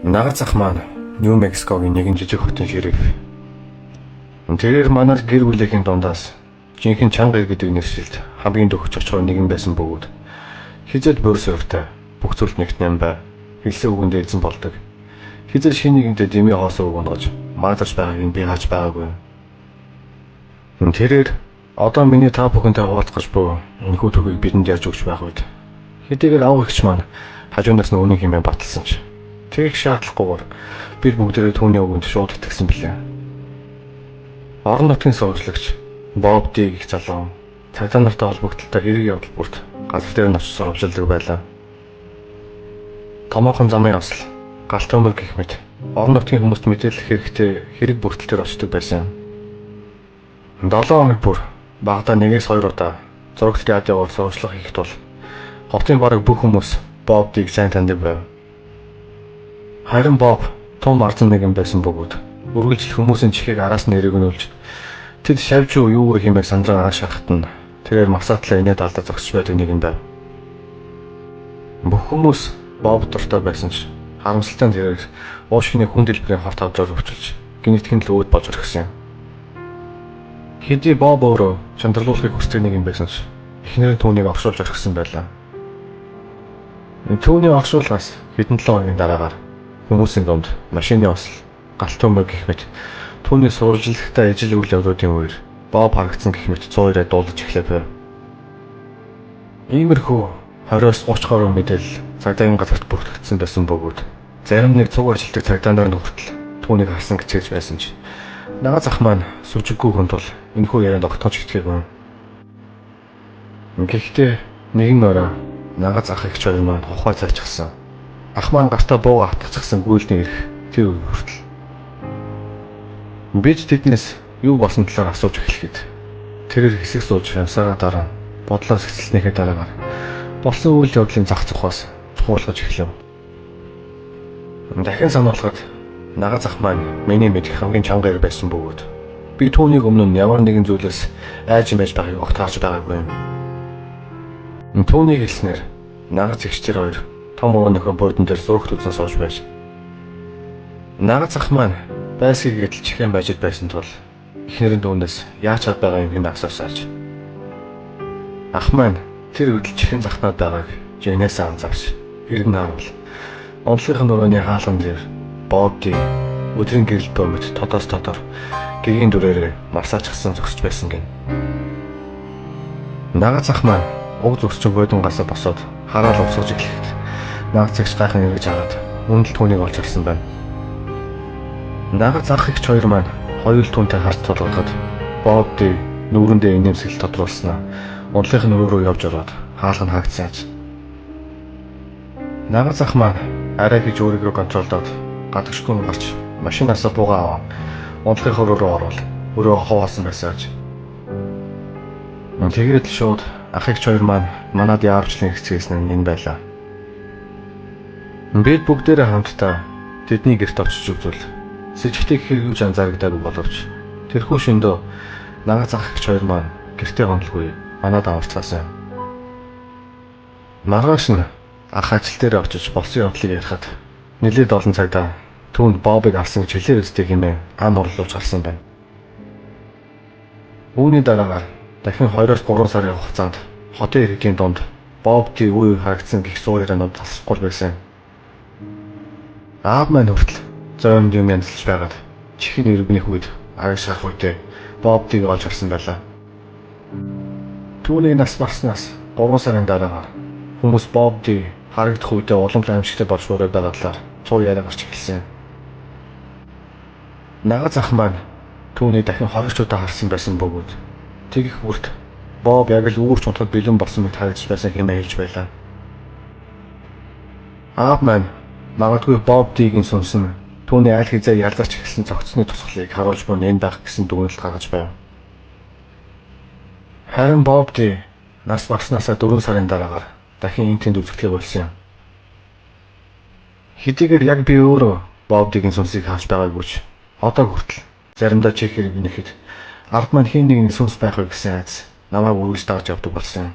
Нагар зах маань Нью Мексикогийн нэгэн жижиг хотын ширхэг. Тэрээр манай гэр бүлийн дундаас жинхэнэ чанга гэдэг нэршилд хамгийн дөхөж очихоор нэгэн байсан бөгөөд хизээд бөөр сувртай бүх зүйл нэгтнэм бай. Хэлсэн үгэндээ эзэн болдог. Хизээд шинэ нэгэнтэй дэмий хоосоо өгнөж маазарч байгааг би хааж байгаагүй. Тэрээр одоо миний та бүхэнтэй хуваалцах буй энэхүү төгөөг бидэнд ярьж өгч байх үед хэдийгээр аав эгч маань хажуунаас нь үнэн хэмээн баталсан ч тэгэх шаардлагагүйгээр бид бүгдээрээ түүний үгэнд шууд итгэсэн билээ. Орон нутгийн сурвалжлагч Боб Ди гэх залуу цагдаа нартай холбогдлолтой хэрэг явдал бүрт газар дээр нь очиж сурвалжилдаг байлаа. Томоохон замын осол, галт төмөр гэх мэт орон нутгийн хүмүүст мэдээлэх хэрэгтэй хэрэг бүртэл төр очдог байсан. 7 хоног бүр багада 1-2 удаа зурагт радиогоор сурвалжлах хийх тул хотын бараг бүх хүмүүс Боб Диг сайн таньдаг байв. Харин Боб том арзан нэгэн байсан бөгөөд үргэлжлэх хүмүүсийн чихийг араас нь эргэнүүлж тэд шавж юу вэ хэмээх сандраа аашаахт нь тэрээр масаатлаа инээд алдаа зогсож байдаг нэгэн байв. Бүх хүмүүс Боб дуртай байсан ч харамсалтай нь тэрээр уушгины хүн дэлбэрийн хорт авдраар өвчилж гинэтхэн л өөд болж орхисон юм. Хэдий Боб өөрөө чандралуулахыг хүсдэг нэгэн байсан ч эхнэр нь түүнийг огшуулж орхисон байлаа. Түүний огшуулгаас хэдэн 7 хоногийн дараагаар хүмүүсийн дунд машины осол, галт төмөр гэх мэт түүний сурвалжлагтай ижил үйл явдлуудын үеэр Боб харагдсан гэх мэт 102-аар дуулаж эхлэв байв. Иймэрхүү 20-30 гаруй мэдээлэл цагдаагийн газарт бүртгэгдсэн байсан бөгөөд зарим нэг цуг ажилтдаг цагдаа нар хүртэл түүнийг харсан гэж байсан ч нага зах маань сүжиггүй хүн тул энэхүү ярианд огтхож итгэв. Гэхдээ нэгэн орой нага зах их чойр маань ухаа цайчихсан. Ах маань гартаа бууга хатчихсан гүйлний ирэх тэр үе хүртэл. Бид тэднээс юу болсон талаар асууж эхлэхэд тэрээр хэсэг сууж явсараа дараа бодлоо сэцэлснийхээ дараагаар болсон үйл явдлын зах зугаас цохиулгаж эхлэв. Дахин сануулахад нага зах маань миний мэдэх хамгийн чанга ир байсан бөгөөд би түүнийг өмнө нь ямар нэгэн зүйлээс айж мэж байгааг огт харж байгаагүй юм. Түүний хэлснээр нага зэгчдэр хоёр том өвөнөхөө бордон дээр зурагт үзэн сууж байж. Нага зах маань байсгийг гэдэл чихэн байж байсан тул эхнэр нь түүнээс яаж чад байгаа юм хэмээн асуусаач. Ах маань тэр өдөл чихэн захнаад байгааг жинээс анзаарч хэрэг наавал онцлогын нурууны хаалган дээр Боб Ди өдрийн гэрэл бомбит тодоос тодор гэгийн дүрээрээ марсаачсан зогсож байсан гин. Нага зах маань уг зогсож бодонгасаа босоод хараал усгаж эхлэхэд нага цагч гайхан эргэж хагаад үнэл түүнийг олж харсан байна. Нага зах их хоёр маань хоёул түүнтэй харц тулгахад Боб Ди нүүрэндээ инээмсэл тодруулснаа ундлынх нь өөрөө явж ороод хаалга нь хаагдсаач. Нага зах маань арай гэж өөрийгөө контролдоод гадагшгүй гарч машинаас буугаа аваа ундлынх руу ороод өөрөө хаваасан байсааж. Тэгээд л шууд ах их хоёр маань манад яарчлын хэсгээс нь энэ байлаа. Бид бүгдээрээ хамтдаа тэдний гэрт очиж үзвэл сэжигтэй хэрглэж анзаарагдаагүй боловч тэрхүү шөндөө нага зах их хоёр маань гэртээ гомдлгүй манад аварцгаасан. Маргааш нь ах ажил дээр очиж болсон явдлыг ярихад нэлээд олон цагдаа түүнд Бобыг авсан гэж хэлээр өстэй хэмээн ам орлуулж гарсан байна. Үүний дараагаар дахин 2-3 сарын хугацаанд хотын иргэний дунд Боб Ди үе харагдсан гэх суур ярианууд тасрахгүй байсан. Аав маань хүртэл зөнд юм янзлж байгаад чихэн иргэнийх үед арай шарах үедээ Боб Диг олж харсан байлаа. Түүний нас барснаас 3 сарын дараагаар хүмүүс Боб Ди харагдах үедээ улам аимшигтай болж байгаа талаар цуу яриа гарч эхэлсэн. Нага зах маань түүний дахин 20 удаа харсан байсан бөгөөд тэгэх бүрт Боб яг л үүрч унтахад бэлэн болсон мэт харагдаж байсан хэмээн хэлж байлаа. Аав маань магадгүй Боб Дигийн сүнсэн түүний аль хизээ ялзарч эхэлсэн цогцсны тусгалыг харуулж буй энэ байх гэсэн дүгнэлт гаргаж байв. Харин Боб Ди нас барснаасаа 4 сарын дараагаар дахин энэ тэнд үзэгдэхийг болсон юм. Хэдийгээр яг би өөрөө Боб Дигийн сүнсийг хааж байгаагүй ч одоо хүртэл заримдаа чих хэрэг нэхэд ард маань хэн нэгний сүнс байх вэ гэсэн айдас намайг үргэлж дагж явдаг болсон юм.